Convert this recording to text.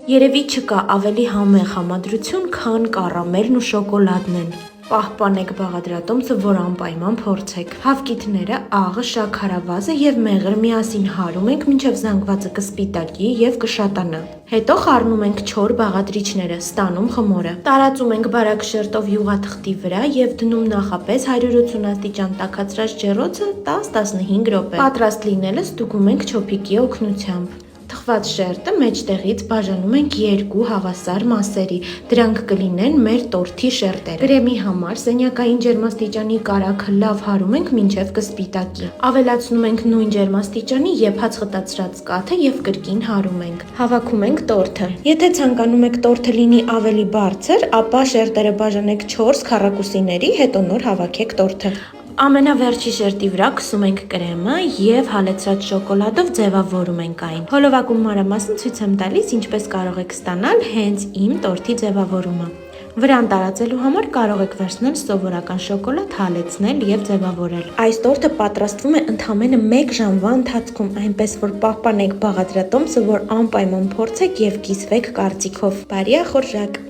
Երևի չկա ավելի համեղ համադրություն, քան կարամելն ու շոկոլադն են։ Պահպանեք բաղադրատոմսը, որ անպայման փորձեք։ Հավկիթները, աղը, շաքարավազը եւ մեղր միասին հարում ենք, մինչև զանգվածը կսպիտակի եւ կշատանա։ Հետո խառնում ենք չոր բաղադրիչները, ստանում խմորը։ Տարածում ենք բարակ շերտով յուղաթղթի վրա եւ դնում նախապես 180 աստիճան տաքացրած ջեռոցը 10-15 րոպե։ Պատրաստ լինելը ստուգում ենք չոփիկի օգնությամբ։ Թխված շերտը մեջտեղից բաժանում ենք երկու հավասար մասերի, դրանք կլինեն մեր տորթի շերտերը։ Կրեմի համար սենյակային ջերմաստիճանի կարագը լավ հարում ենք մինչև կսպիտակի։ Ավելացնում ենք նույն ջերմաստիճանի եփած խտացրած կաթը եւ կրկին հարում ենք։ Հավաքում ենք տորթը։ Եթե ցանկանում եք տորթը լինի ավելի բարձր, ապա շերտերը բաժանեք 4 քառակուսիների, հետո նոր հավաքեք տորթը։ Ամենավերջի շերտի վրա քսում ենք կրեմը եւ հալեցրած շոկոլադով ձևավորում ենք այն։ Հոլովակում մանրամասն ցույց եմ տալիս, ինչպես կարող եք ստանալ հենց իմ տորթի ձևավորումը։ Վրան տարածելու համար կարող եք վերցնել սովորական շոկոլադ, հալեցնել եւ ձևավորել։ Այս տորթը պատրաստվում է ընդամենը 1 ժամվա ընթացքում, այնպես որ պահպանեք բաղադրատոմսը, որ անպայման փորձեք եւ կիսվեք կարծիքով։ Բարի ախորժակ։